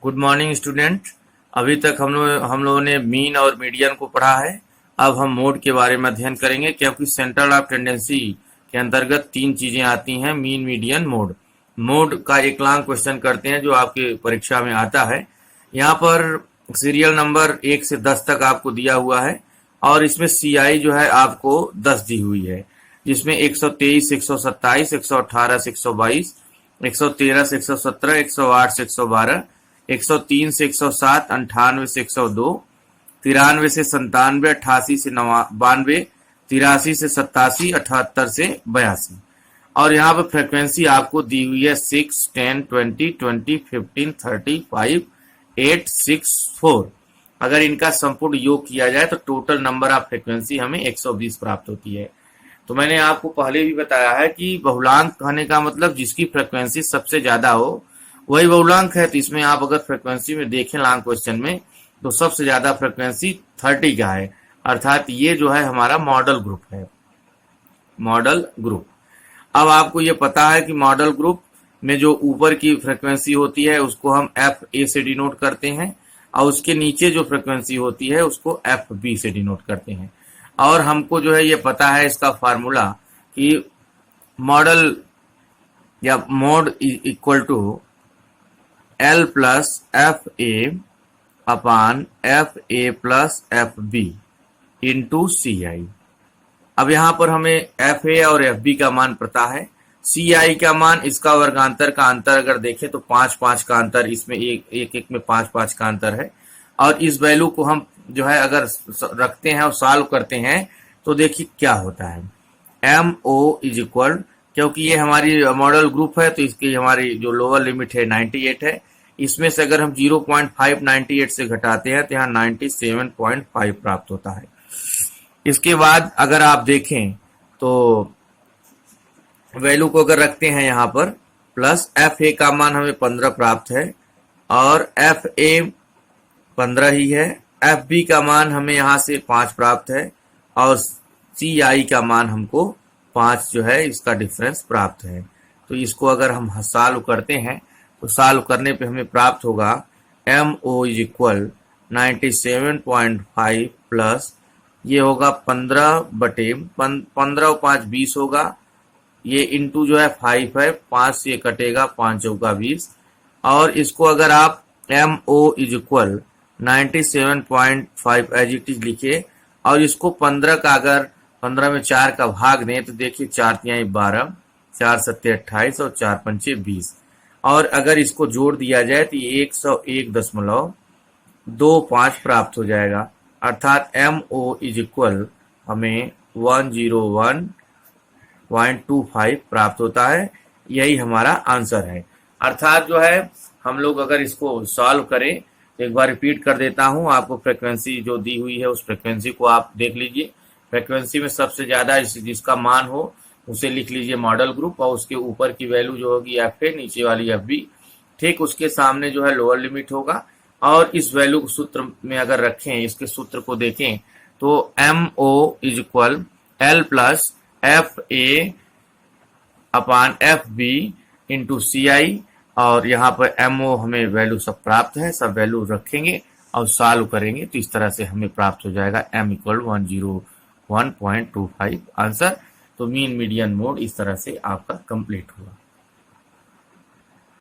Good morning student. अभी तक हम लोगों ने मीन और मीडियन को पढ़ा है। अब हम मोड के बारे में अध्ययन करेंगे, क्योंकि सेंट्रल ऑफ टेंडेंसी के अंतर्गत तीन चीजें आती हैं, मीन, मीडियन, मोड। मोड का एक लॉन्ग क्वेश्चन करते हैं जो आपके परीक्षा में आता है। यहाँ पर सीरियल नंबर 1 से 10 तक आपको दिया हुआ है और इसमें CI जो है आपको 10 दी हुई है, जिसमें 123 127 118 से 122, 113 से 117, 108 से 112, 103 से 107, 98 से 102, 93 से 97, 88 से 92, 83 से 87, 78 से 82। और यहाँ पर फ्रीक्वेंसी आपको दी हुई है 6, 10, 20, 20, 15, 30, 5, 8, 6, 4। अगर इनका संपूर्ण योग किया जाए तो टोटल नंबर ऑफ फ्रीक्वेंसी हमें 120 प्राप्त होती है। तो मैंने आपको पहले भी बताया है कि बहुलांक कहने का मतलब जिसकी फ्रीक्वेंसी सबसे ज्यादा हो वही बहुलांक है। तो इसमें आप अगर फ्रीक्वेंसी में देखें लॉन्ग क्वेश्चन में, तो सबसे ज्यादा फ्रीक्वेंसी 30 का है, अर्थात ये जो है हमारा मॉडल ग्रुप है, मॉडल ग्रुप। अब आपको ये पता है कि मॉडल ग्रुप में जो ऊपर की फ्रीक्वेंसी होती है उसको हम FA से डिनोट करते हैं और उसके नीचे जो फ्रीक्वेंसी होती है उसको FB से डिनोट करते हैं। और हमको जो है ये पता है इसका फार्मूला कि मॉडल या mode equal to L plus FA अपान FA plus FB into CI। अब यहाँ पर हमें FA और FB का मान पता है, CI का मान, इसका वर्गांतर का अंतर अगर देखें तो 5-5 का अंतर, इसमें एक में 5-5 का अंतर है। और इस वैल्यू को हम जो है अगर रखते हैं और सॉल्व करते हैं तो देखिए क्या होता है। MO इज इक्वल, क्योंकि ये हमारी मॉडल ग्रुप है तो इसकी हमारी जो लोअर लिमिट है 98 है, इसमें से अगर हम 0.5 98 से घटाते हैं तो यहाँ 97.5 प्राप्त होता है। इसके बाद अगर आप देखें तो वैल्यू को अगर रखते हैं यहाँ पर, प्लस FA का मान हमें 15 प्राप्त है और FA 15 ही है, FB का मान हमें यहाँ से 5 प्राप्त है और CI का मान हमको 5 जो है इसका डिफरेंस प्राप्त है। तो इसको अगर हम सॉल्व करते हैं तो सॉल्व करने पे हमें प्राप्त होगा MO इज इक्वल 97.5 प्लस ये होगा 15 बटे 15 और 5 20 होगा, ये इंटू जो है 5 है, 5 से कटेगा, 5 चौका 20। और इसको अगर आप MO is equal 97.5 as it is लिखे और इसको 15 का अगर 15 में 4 का भाग दें तो देखिए 4 तिहाई 12, 4 सत्ते 28 और 4 पंचे 20। और अगर इसको जोड़ दिया जाए तो ये 101.25 प्राप्त हो जाएगा, अर्थात MO इज इक्वल हमें 101.25 प्राप्त होता है। यही हमारा आंसर है। अर्थात जो है हम लोग अगर इसको सॉल्व करें तो एक बार रिपीट कर देता हूं, आपको फ्रीक्वेंसी जो दी हुई है उस फ्रीक्वेंसी को आप देख लीजिए। फ्रीक्वेंसी में सबसे ज्यादा जिसका मान हो उसे लिख लीजिए मॉडल ग्रुप और उसके ऊपर की वैल्यू जो होगी FA, नीचे वाली FB, ठीक उसके सामने जो है लोअर लिमिट होगा। और इस वैल्यू को सूत्र में अगर रखें, इसके सूत्र को देखें तो MO is equal L plus FA upon FB into CI। और यहाँ पर MO हमें वैल्यू सब प्राप्त है, सब वैल्यू रखेंगे और सॉल्व करेंगे तो इस तरह से हमें प्राप्त हो जाएगा M इक्वल 101.25 आंसर। तो मीन मीडियन मोड इस तरह से आपका कंप्लीट हुआ।